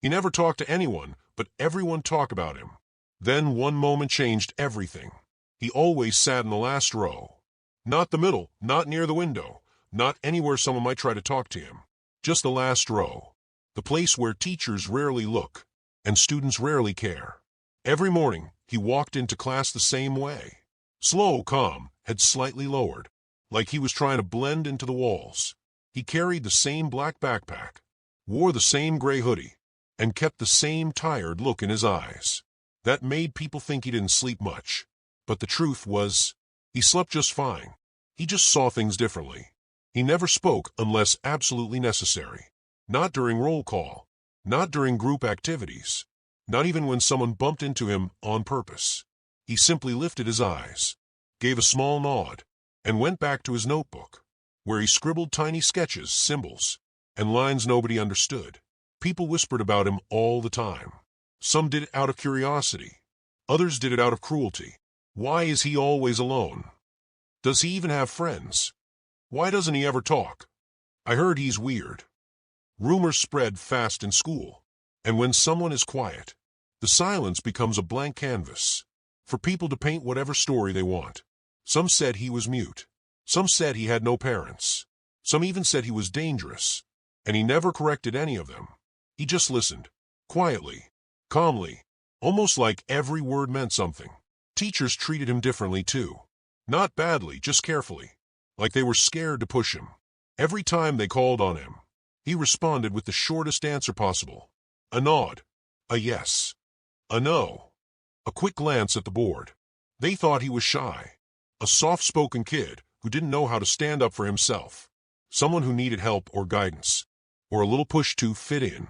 He never talked to anyone, but everyone talked about him. Then one moment changed everything. He always sat in the last row. Not the middle, not near the window, not anywhere someone might try to talk to him. Just the last row. The place where teachers rarely look, and students rarely care. Every morning, he walked into class the same way. Slow, calm, head slightly lowered, like he was trying to blend into the walls. He carried the same black backpack, wore the same gray hoodie, and kept the same tired look in his eyes. That made people think he didn't sleep much. But the truth was, he slept just fine. He just saw things differently. He never spoke unless absolutely necessary. Not during roll call. Not during group activities. Not even when someone bumped into him on purpose. He simply lifted his eyes, gave a small nod, and went back to his notebook, where he scribbled tiny sketches, symbols, and lines nobody understood. People whispered about him all the time. Some did it out of curiosity. Others did it out of cruelty. Why is he always alone? Does he even have friends? Why doesn't he ever talk? I heard he's weird. Rumors spread fast in school, and when someone is quiet, the silence becomes a blank canvas for people to paint whatever story they want. Some said he was mute. Some said he had no parents. Some even said he was dangerous, and he never corrected any of them. He just listened, quietly, calmly, almost like every word meant something. Teachers treated him differently too. Not badly, just carefully, like they were scared to push him. Every time they called on him, he responded with the shortest answer possible. A nod, a yes, a no, a quick glance at the board. They thought he was shy, a soft-spoken kid who didn't know how to stand up for himself, someone who needed help or guidance, or a little push to fit in.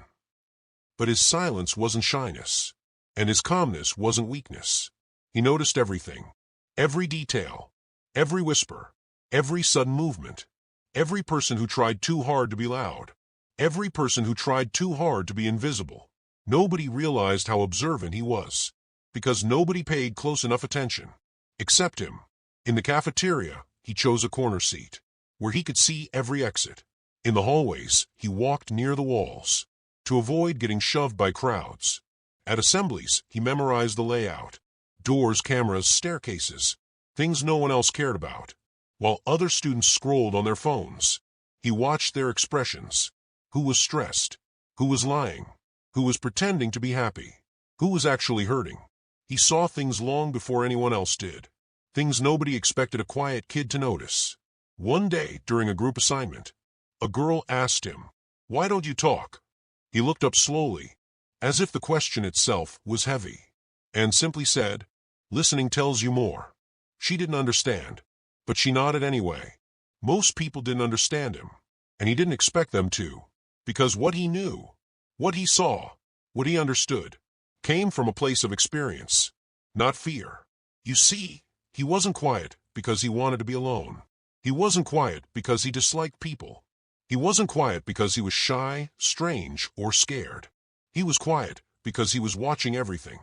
But his silence wasn't shyness, and his calmness wasn't weakness. He noticed everything, every detail, every whisper, every sudden movement, every person who tried too hard to be loud, every person who tried too hard to be invisible. Nobody realized how observant he was, because nobody paid close enough attention, except him. In the cafeteria, he chose a corner seat, where he could see every exit. In the hallways, he walked near the walls, to avoid getting shoved by crowds. At assemblies, he memorized the layout. Doors, cameras, staircases, things no one else cared about. While other students scrolled on their phones, he watched their expressions. Who was stressed? Who was lying? Who was pretending to be happy? Who was actually hurting? He saw things long before anyone else did. Things nobody expected a quiet kid to notice. One day, during a group assignment, a girl asked him, "Why don't you talk?" He looked up slowly, as if the question itself was heavy, and simply said, "Listening tells you more." She didn't understand, but she nodded anyway. Most people didn't understand him, and he didn't expect them to, because what he knew, what he saw, what he understood, came from a place of experience, not fear. You see, he wasn't quiet because he wanted to be alone. He wasn't quiet because he disliked people. He wasn't quiet because he was shy, strange, or scared. He was quiet because he was watching everything.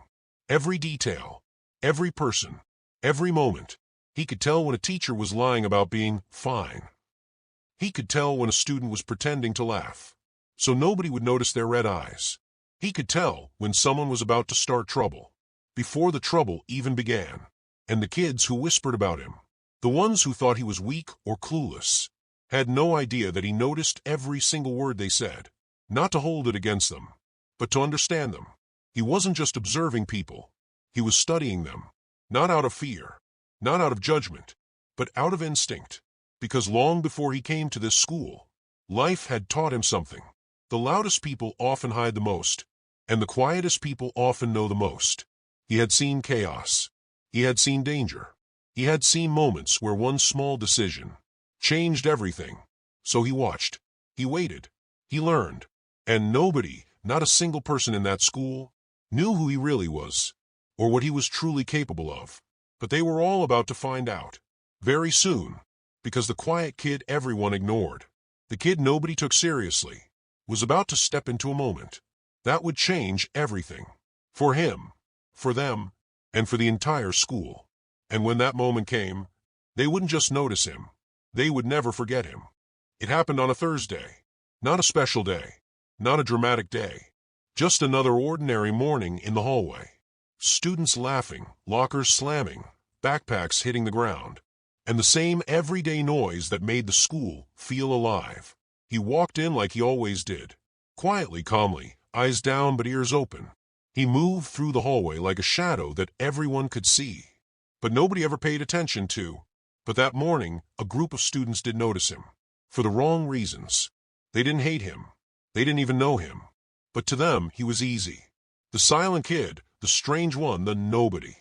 Every detail, every person, every moment. He could tell when a teacher was lying about being fine. He could tell when a student was pretending to laugh, so nobody would notice their red eyes. He could tell when someone was about to start trouble, before the trouble even began. And the kids who whispered about him, the ones who thought he was weak or clueless, had no idea that he noticed every single word they said, not to hold it against them, but to understand them. He wasn't just observing people. He was studying them, not out of fear, not out of judgment, but out of instinct. Because long before he came to this school, life had taught him something. The loudest people often hide the most, and the quietest people often know the most. He had seen chaos. He had seen danger. He had seen moments where one small decision changed everything. So he watched. He waited. He learned. And nobody, not a single person in that school, knew who he really was, or what he was truly capable of. But they were all about to find out, very soon, because the quiet kid everyone ignored, the kid nobody took seriously, was about to step into a moment that would change everything. For him, for them, and for the entire school. And when that moment came, they wouldn't just notice him. They would never forget him. It happened on a Thursday. Not a special day. Not a dramatic day. Just another ordinary morning in the hallway. Students laughing, lockers slamming, backpacks hitting the ground, and the same everyday noise that made the school feel alive. He walked in like he always did, quietly, calmly, eyes down but ears open. He moved through the hallway like a shadow that everyone could see, but nobody ever paid attention to. But that morning, a group of students did notice him. For the wrong reasons. They didn't hate him. They didn't even know him. But to them, he was easy. The silent kid, the strange one, the nobody.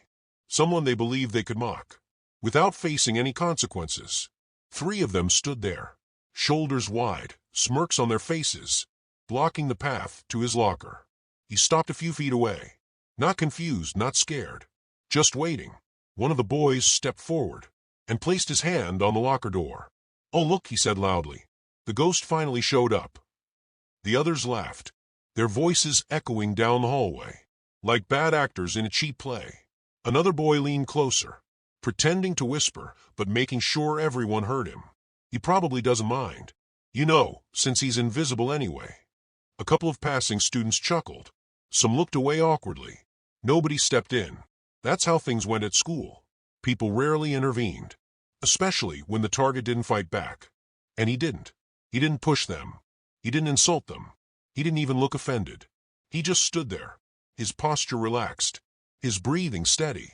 Someone they believed they could mock, without facing any consequences. 3 of them stood there, shoulders wide, smirks on their faces, blocking the path to his locker. He stopped a few feet away. Not confused, not scared. Just waiting. One of the boys stepped forward and placed his hand on the locker door. "Oh, look," he said loudly. The ghost finally showed up. The others laughed, their voices echoing down the hallway, like bad actors in a cheap play. Another boy leaned closer, pretending to whisper, but making sure everyone heard him. He probably doesn't mind. Since he's invisible anyway. A couple of passing students chuckled. Some looked away awkwardly. Nobody stepped in. That's how things went at school. People rarely intervened, especially when the target didn't fight back. And he didn't. He didn't push them. He didn't insult them. He didn't even look offended. He just stood there, his posture relaxed, his breathing steady,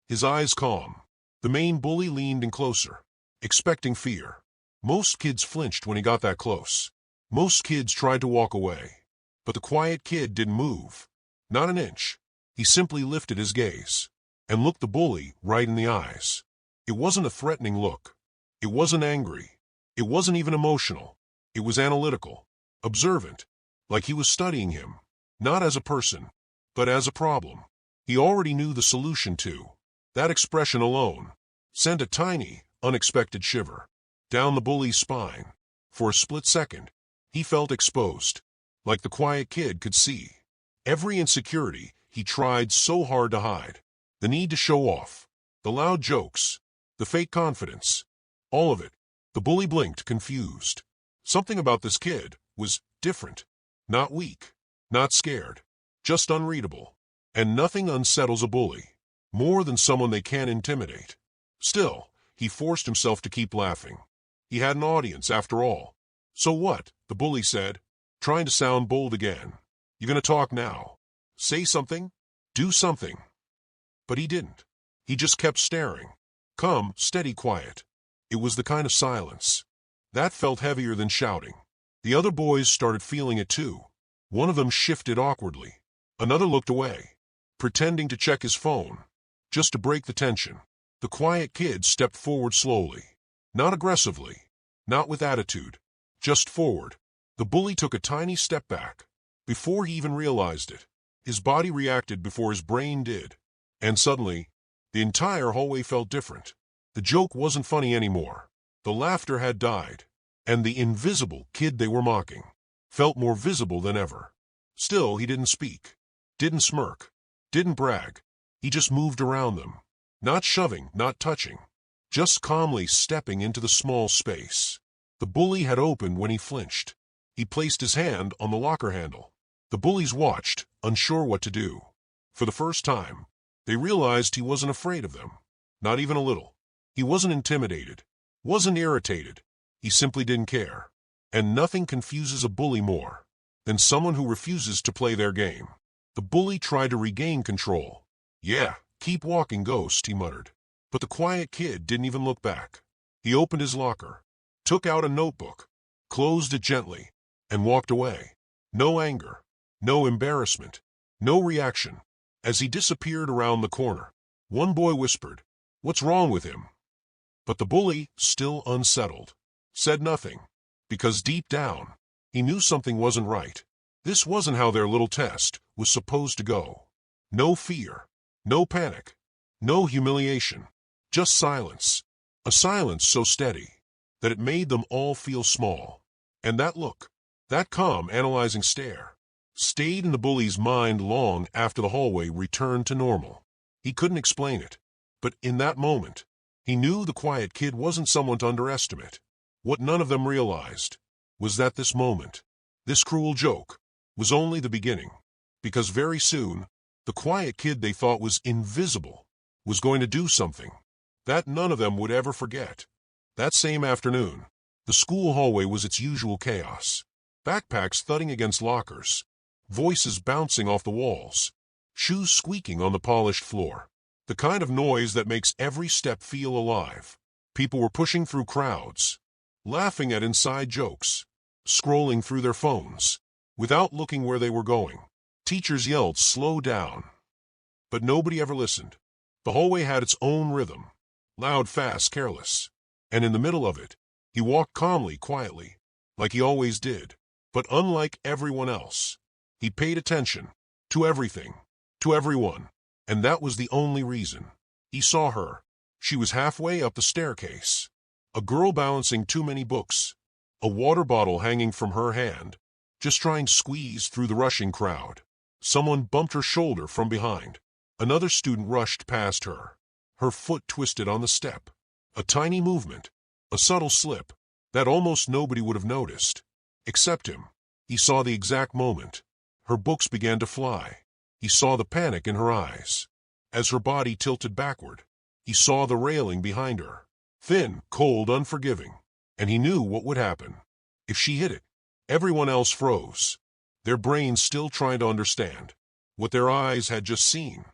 his eyes calm. The main bully leaned in closer, expecting fear. Most kids flinched when he got that close. Most kids tried to walk away. But the quiet kid didn't move. Not an inch. He simply lifted his gaze and looked the bully right in the eyes. It wasn't a threatening look. It wasn't angry. It wasn't even emotional. It was analytical, observant, like he was studying him, not as a person, but as a problem. He already knew the solution to. That expression alone sent a tiny, unexpected shiver down the bully's spine. For a split second, he felt exposed, like the quiet kid could see. Every insecurity he tried so hard to hide. The need to show off, the loud jokes, the fake confidence, all of it. The bully blinked, confused. Something about this kid was different. Not weak, not scared, just unreadable. And nothing unsettles a bully more than someone they can't intimidate. Still, he forced himself to keep laughing. He had an audience, after all. "So what?" the bully said, trying to sound bold again. "You gonna talk now? Say something? Do something?" But he didn't. He just kept staring. Calm, steady, quiet. It was the kind of silence that felt heavier than shouting. The other boys started feeling it too. One of them shifted awkwardly. Another looked away, pretending to check his phone, just to break the tension. The quiet kid stepped forward slowly. Not aggressively, not with attitude, just forward. The bully took a tiny step back. Before he even realized it, his body reacted before his brain did. And suddenly, the entire hallway felt different. The joke wasn't funny anymore. The laughter had died. And the invisible kid they were mocking felt more visible than ever. Still, he didn't speak, didn't smirk, didn't brag. He just moved around them. Not shoving, not touching. Just calmly stepping into the small space. The bully had opened when he flinched. He placed his hand on the locker handle. The bullies watched, unsure what to do. For the first time, they realized he wasn't afraid of them. Not even a little. He wasn't intimidated, wasn't irritated. He simply didn't care. And nothing confuses a bully more than someone who refuses to play their game. The bully tried to regain control. "Yeah, keep walking, ghost," he muttered. But the quiet kid didn't even look back. He opened his locker, took out a notebook, closed it gently, and walked away. No anger, no embarrassment, no reaction. As he disappeared around the corner, one boy whispered, "What's wrong with him?" But the bully, still unsettled, said nothing, because deep down, he knew something wasn't right. This wasn't how their little test was supposed to go. No fear, no panic, no humiliation, just silence. A silence so steady that it made them all feel small. And that look, that calm, analyzing stare, stayed in the bully's mind long after the hallway returned to normal. He couldn't explain it, but in that moment, he knew the quiet kid wasn't someone to underestimate. What none of them realized was that this moment, this cruel joke, was only the beginning. Because very soon, the quiet kid they thought was invisible was going to do something that none of them would ever forget. That same afternoon, the school hallway was its usual chaos. Backpacks thudding against lockers, voices bouncing off the walls, shoes squeaking on the polished floor. The kind of noise that makes every step feel alive. People were pushing through crowds, laughing at inside jokes, scrolling through their phones, without looking where they were going. Teachers yelled, "Slow down." But nobody ever listened. The hallway had its own rhythm, loud, fast, careless. And in the middle of it, he walked calmly, quietly, like he always did. But unlike everyone else, he paid attention to everything, to everyone. And that was the only reason. He saw her. She was halfway up the staircase. A girl balancing too many books, a water bottle hanging from her hand, just trying to squeeze through the rushing crowd. Someone bumped her shoulder from behind. Another student rushed past her. Her foot twisted on the step. A tiny movement, a subtle slip, that almost nobody would have noticed. Except him. He saw the exact moment. Her books began to fly. He saw the panic in her eyes. As her body tilted backward, he saw the railing behind her. Thin, cold, unforgiving. And he knew what would happen. If she hit it, everyone else froze, their brains still trying to understand what their eyes had just seen.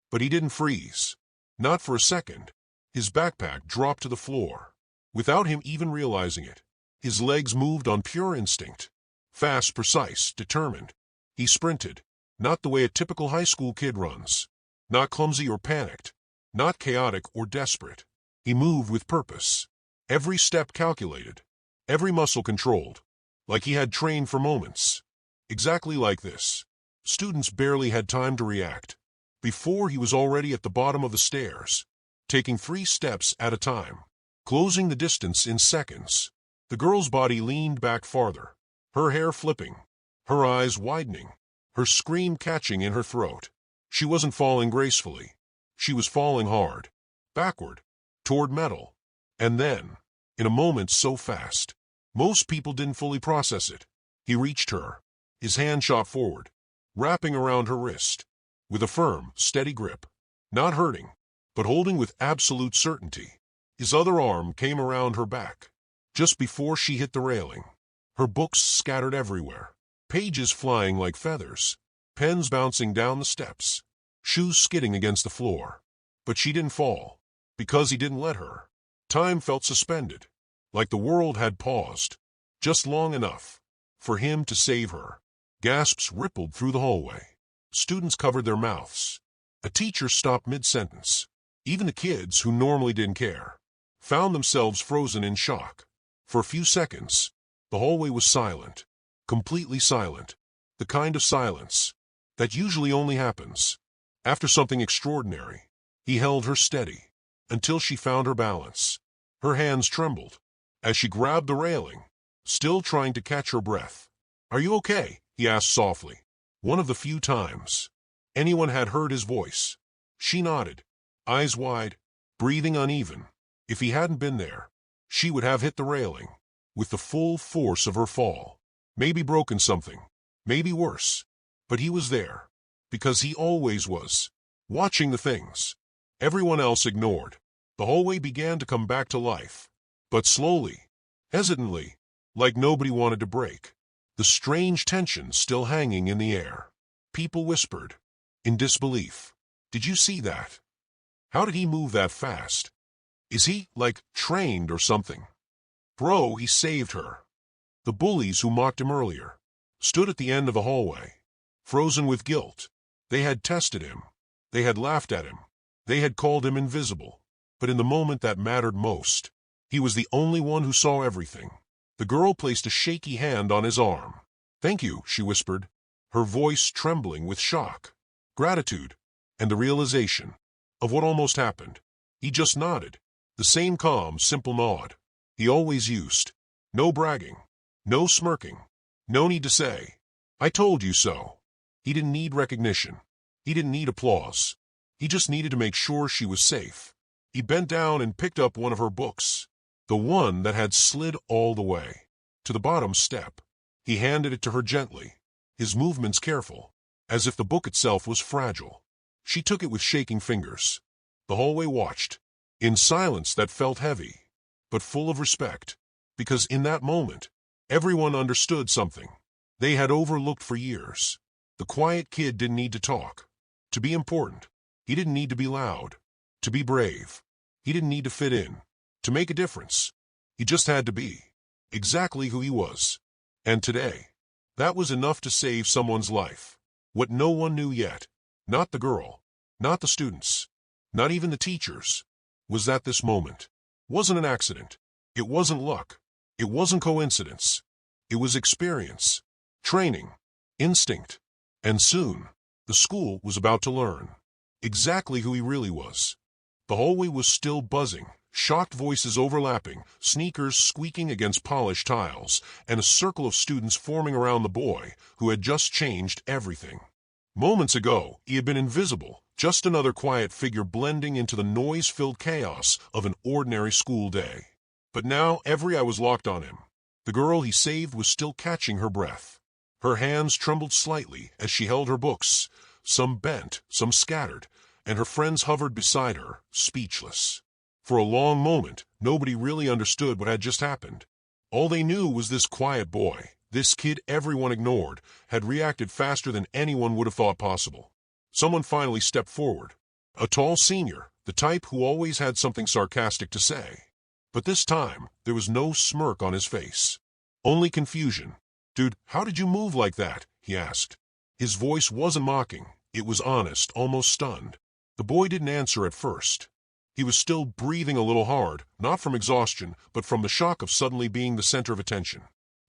But he didn't freeze. Not for a second. His backpack dropped to the floor. Without him even realizing it, his legs moved on pure instinct. Fast, precise, determined. He sprinted, not the way a typical high school kid runs. Not clumsy or panicked. Not chaotic or desperate. He moved with purpose. Every step calculated. Every muscle controlled. Like he had trained for moments. Exactly like this. Students barely had time to react. Before he was already at the bottom of the stairs, taking 3 steps at a time, closing the distance in seconds. The girl's body leaned back farther, her hair flipping, her eyes widening, her scream catching in her throat. She wasn't falling gracefully. She was falling hard, backward, toward metal. And then, in a moment so fast, most people didn't fully process it, he reached her. His hand shot forward, wrapping around her wrist, with a firm, steady grip. Not hurting, but holding with absolute certainty. His other arm came around her back, just before she hit the railing. Her books scattered everywhere, pages flying like feathers, pens bouncing down the steps, shoes skidding against the floor. But she didn't fall, because he didn't let her. Time felt suspended, like the world had paused, just long enough for him to save her. Gasps rippled through the hallway. Students covered their mouths. A teacher stopped mid-sentence. Even the kids, who normally didn't care, found themselves frozen in shock. For a few seconds, the hallway was silent, completely silent, the kind of silence that usually only happens after something extraordinary. He held her steady until she found her balance. Her hands trembled as she grabbed the railing, still trying to catch her breath. "Are you okay?" he asked softly. One of the few times anyone had heard his voice. She nodded, eyes wide, breathing uneven. If he hadn't been there, she would have hit the railing with the full force of her fall. Maybe broken something, maybe worse. But he was there, because he always was, watching the things everyone else ignored. The hallway began to come back to life, but slowly, hesitantly, like nobody wanted to break. The strange tension still hanging in the air. People whispered, in disbelief, "Did you see that? How did he move that fast? Is he, like, trained or something?" Bro, he saved her. The bullies who mocked him earlier stood at the end of the hallway, frozen with guilt. They had tested him. They had laughed at him. They had called him invisible. But in the moment that mattered most, he was the only one who saw everything. The girl placed a shaky hand on his arm. "Thank you," she whispered, her voice trembling with shock, gratitude, and the realization of what almost happened. He just nodded, the same calm, simple nod he always used. No bragging, no smirking, no need to say, "I told you so." He didn't need recognition. He didn't need applause. He just needed to make sure she was safe. He bent down and picked up one of her books, the one that had slid all the way to the bottom step. He handed it to her gently, his movements careful. as if the book itself was fragile. She took it with shaking fingers. The hallway watched, in silence that felt heavy, but full of respect, because in that moment, everyone understood something they had overlooked for years. The quiet kid didn't need to talk to be important. He didn't need to be loud to be brave. He didn't need to fit in to make a difference. He just had to be exactly who he was. And today, that was enough to save someone's life. What no one knew yet, not the girl, not the students, not even the teachers, was that this moment wasn't an accident. It wasn't luck. It wasn't coincidence. It was experience, training, instinct. And soon, the school was about to learn exactly who he really was. The hallway was still buzzing, shocked voices overlapping, sneakers squeaking against polished tiles, and a circle of students forming around the boy who had just changed everything. Moments ago, he had been invisible, just another quiet figure blending into the noise-filled chaos of an ordinary school day. But now every eye was locked on him. The girl he saved was still catching her breath. Her hands trembled slightly as she held her books, some bent, some scattered, and her friends hovered beside her, speechless. For a long moment, nobody really understood what had just happened. All they knew was this quiet boy, this kid everyone ignored, had reacted faster than anyone would have thought possible. Someone finally stepped forward. A tall senior, the type who always had something sarcastic to say. But this time, there was no smirk on his face. Only confusion. "Dude, how did you move like that?" he asked. His voice wasn't mocking. It was honest, almost stunned. The boy didn't answer at first. He was still breathing a little hard, not from exhaustion, but from the shock of suddenly being the center of attention.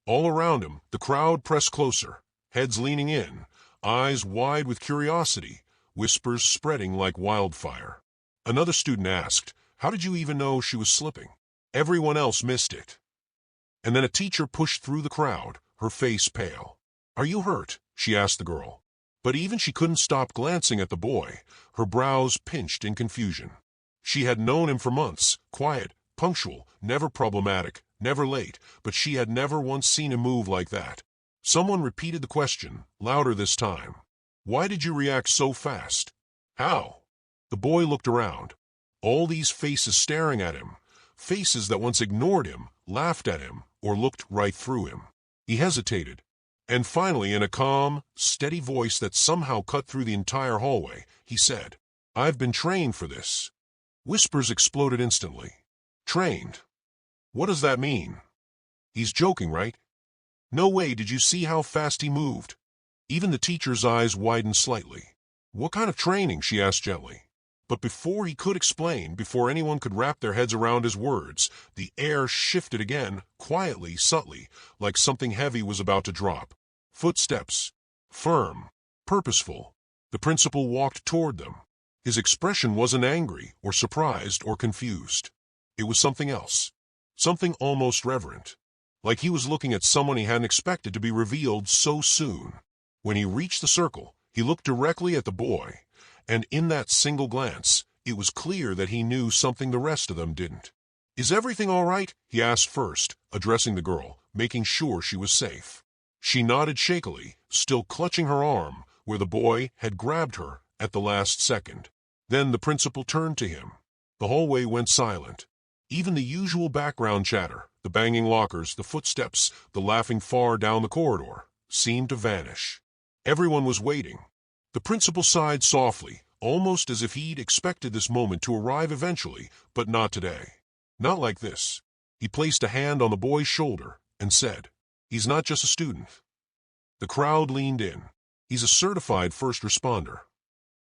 All around him, the crowd pressed closer, heads leaning in, eyes wide with curiosity, whispers spreading like wildfire. Another student asked, "How did you even know she was slipping?" Everyone else missed it. And then a teacher pushed through the crowd, her face pale. "Are you hurt?" she asked the girl. But even she couldn't stop glancing at the boy, her brows pinched in confusion. She had known him for months, quiet, punctual, never problematic, never late, but she had never once seen him move like that. Someone repeated the question, louder this time. "Why did you react so fast?" "How?" The boy looked around. All these faces staring at him, faces that once ignored him, laughed at him, or looked right through him. He hesitated, and finally, in a calm, steady voice that somehow cut through the entire hallway, he said, "I've been trained for this." Whispers exploded instantly. "Trained? What does that mean? He's joking, right? No way, did you see how fast he moved?" Even the teacher's eyes widened slightly. "What kind of training?" she asked gently. But before he could explain, before anyone could wrap their heads around his words, the air shifted again, quietly, subtly, like something heavy was about to drop. Footsteps. Firm. Purposeful. The principal walked toward them. His expression wasn't angry, or surprised, or confused. It was something else. Something almost reverent. Like he was looking at someone he hadn't expected to be revealed so soon. When he reached the circle, he looked directly at the boy, and in that single glance, it was clear that he knew something the rest of them didn't. "Is everything all right?" he asked first, addressing the girl, making sure she was safe. She nodded shakily, still clutching her arm, where the boy had grabbed her at the last second. Then the principal turned to him. The hallway went silent. Even the usual background chatter, the banging lockers, the footsteps, the laughing far down the corridor, seemed to vanish. Everyone was waiting. The principal sighed softly, almost as if he'd expected this moment to arrive eventually, but not today. Not like this. He placed a hand on the boy's shoulder and said, "He's not just a student." The crowd leaned in. "He's a certified first responder."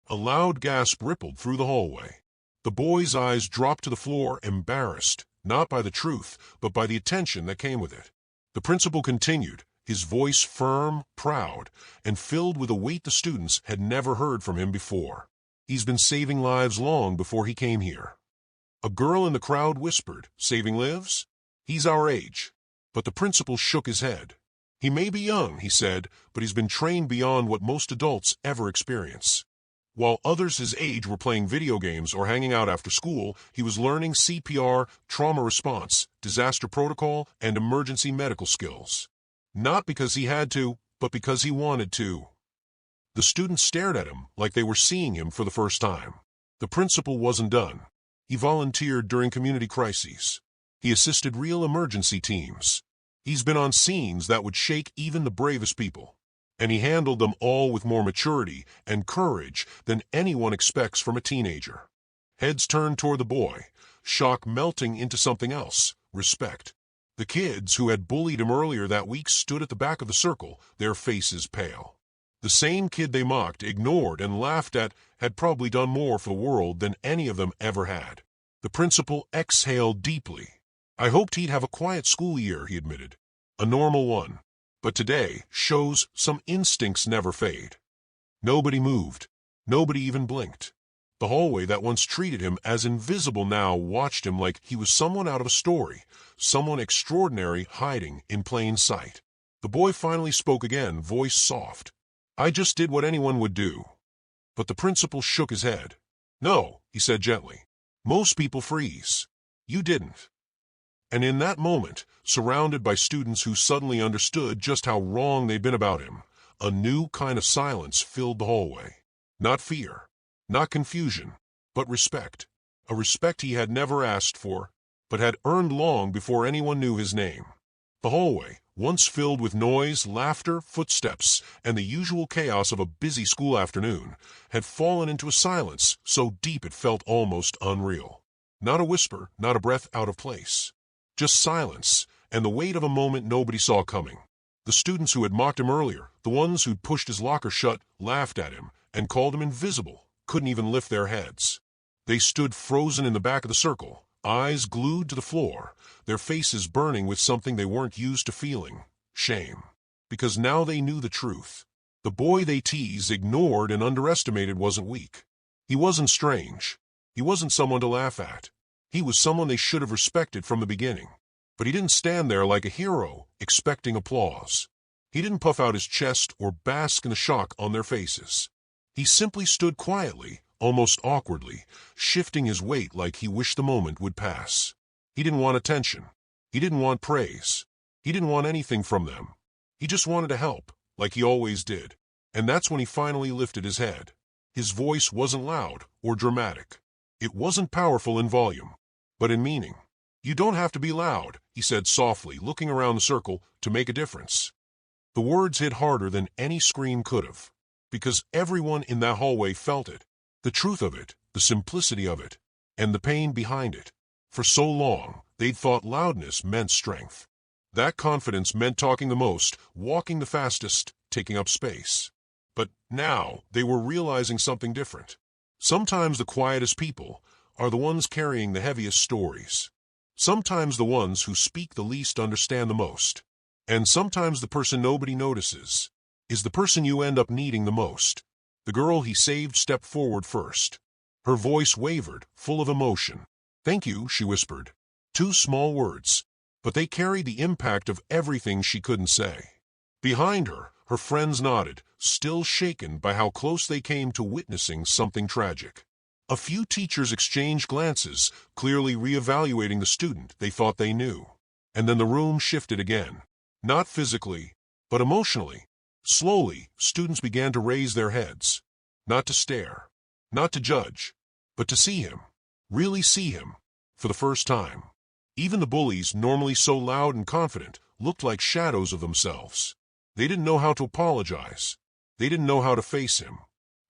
A loud gasp rippled through the hallway. The boy's eyes dropped to the floor, embarrassed, not by the truth, but by the attention that came with it. The principal continued, his voice firm, proud, and filled with a weight the students had never heard from him before. "He's been saving lives long before he came here." A girl in the crowd whispered, "Saving lives? He's our age." But the principal shook his head. "He may be young," he said, "but he's been trained beyond what most adults ever experience." While others his age were playing video games or hanging out after school, he was learning CPR, trauma response, disaster protocol, and emergency medical skills. Not because he had to, but because he wanted to. The students stared at him like they were seeing him for the first time. The principal wasn't done. He volunteered during community crises. He assisted real emergency teams. He's been on scenes that would shake even the bravest people. And he handled them all with more maturity and courage than anyone expects from a teenager. Heads turned toward the boy, shock melting into something else, respect. The kids who had bullied him earlier that week stood at the back of the circle, their faces pale. The same kid they mocked, ignored, and laughed at had probably done more for the world than any of them ever had. The principal exhaled deeply. I hoped he'd have a quiet school year, he admitted. A normal one. But today shows some instincts never fade. Nobody moved. Nobody even blinked. The hallway that once treated him as invisible now watched him like he was someone out of a story, someone extraordinary hiding in plain sight. The boy finally spoke again, voice soft. I just did what anyone would do. But the principal shook his head. No, he said gently. Most people freeze. You didn't. And in that moment, surrounded by students who suddenly understood just how wrong they'd been about him, a new kind of silence filled the hallway. Not fear, not confusion, but respect. A respect he had never asked for, but had earned long before anyone knew his name. The hallway, once filled with noise, laughter, footsteps, and the usual chaos of a busy school afternoon, had fallen into a silence so deep it felt almost unreal. Not a whisper, not a breath out of place. Just silence, and the weight of a moment nobody saw coming. The students who had mocked him earlier, the ones who'd pushed his locker shut, laughed at him, and called him invisible, couldn't even lift their heads. They stood frozen in the back of the circle, eyes glued to the floor, their faces burning with something they weren't used to feeling, shame. Because now they knew the truth. The boy they teased, ignored, and underestimated wasn't weak. He wasn't strange. He wasn't someone to laugh at. He was someone they should have respected from the beginning. But he didn't stand there like a hero, expecting applause. He didn't puff out his chest or bask in the shock on their faces. He simply stood quietly, almost awkwardly, shifting his weight like he wished the moment would pass. He didn't want attention. He didn't want praise. He didn't want anything from them. He just wanted to help, like he always did. And that's when he finally lifted his head. His voice wasn't loud or dramatic. It wasn't powerful in volume, but in meaning. You don't have to be loud, he said softly, looking around the circle, to make a difference. The words hit harder than any scream could have, because everyone in that hallway felt it. The truth of it, the simplicity of it, and the pain behind it. For so long, they'd thought loudness meant strength. That confidence meant talking the most, walking the fastest, taking up space. But now they were realizing something different. Sometimes the quietest people are the ones carrying the heaviest stories. Sometimes the ones who speak the least understand the most. And sometimes the person nobody notices is the person you end up needing the most. The girl he saved stepped forward first. Her voice wavered, full of emotion. Thank you, she whispered. 2 small words, but they carried the impact of everything she couldn't say. Behind her, her friends nodded, still shaken by how close they came to witnessing something tragic. A few teachers exchanged glances, clearly reevaluating the student they thought they knew. And then the room shifted again. Not physically, but emotionally. Slowly, students began to raise their heads. Not to stare, not to judge, but to see him. Really see him. For the first time. Even the bullies, normally so loud and confident, looked like shadows of themselves. They didn't know how to apologize. They didn't know how to face him.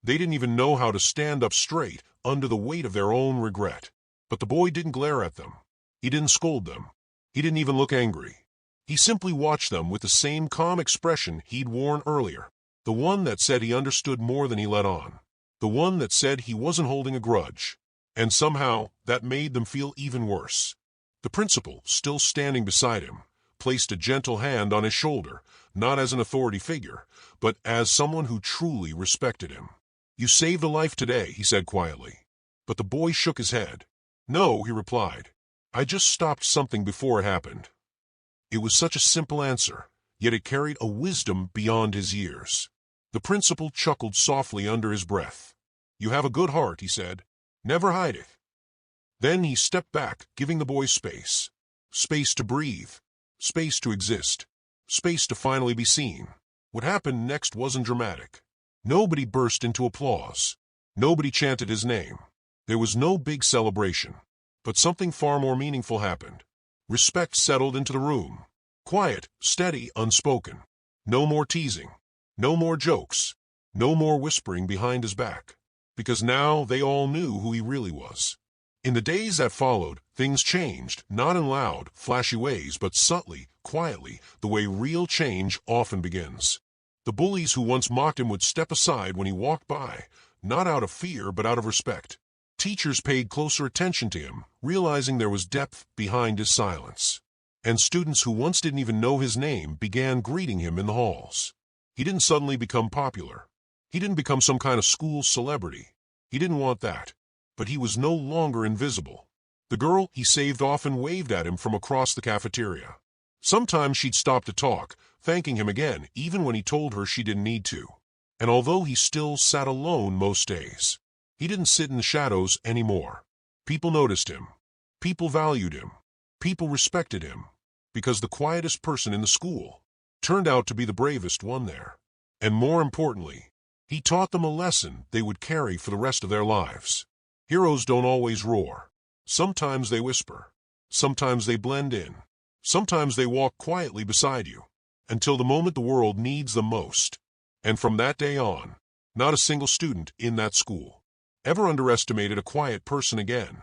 They didn't even know how to stand up straight under the weight of their own regret. But the boy didn't glare at them. He didn't scold them. He didn't even look angry. He simply watched them with the same calm expression he'd worn earlier. The one that said he understood more than he let on. The one that said he wasn't holding a grudge. And somehow, that made them feel even worse. The principal, still standing beside him, placed a gentle hand on his shoulder, not as an authority figure, but as someone who truly respected him. You saved a life today, he said quietly. But the boy shook his head. No, he replied. I just stopped something before it happened. It was such a simple answer, yet it carried a wisdom beyond his years. The principal chuckled softly under his breath. You have a good heart, he said. Never hide it. Then he stepped back, giving the boy space. Space to breathe. Space to exist. Space to finally be seen. What happened next wasn't dramatic. Nobody burst into applause. Nobody chanted his name. There was no big celebration. But something far more meaningful happened. Respect settled into the room. Quiet, steady, unspoken. No more teasing. No more jokes. No more whispering behind his back. Because now they all knew who he really was. In the days that followed, things changed, not in loud, flashy ways, but subtly, quietly, the way real change often begins. The bullies who once mocked him would step aside when he walked by, not out of fear but out of respect. Teachers paid closer attention to him, realizing there was depth behind his silence. And students who once didn't even know his name began greeting him in the halls. He didn't suddenly become popular. He didn't become some kind of school celebrity. He didn't want that. But he was no longer invisible. The girl he saved often waved at him from across the cafeteria. Sometimes she'd stop to talk, thanking him again, even when he told her she didn't need to. And although he still sat alone most days, he didn't sit in the shadows anymore. People noticed him. People valued him. People respected him. Because the quietest person in the school turned out to be the bravest one there. And more importantly, he taught them a lesson they would carry for the rest of their lives. Heroes don't always roar. Sometimes they whisper. Sometimes they blend in. Sometimes they walk quietly beside you, until the moment the world needs them most. And from that day on, not a single student in that school ever underestimated a quiet person again.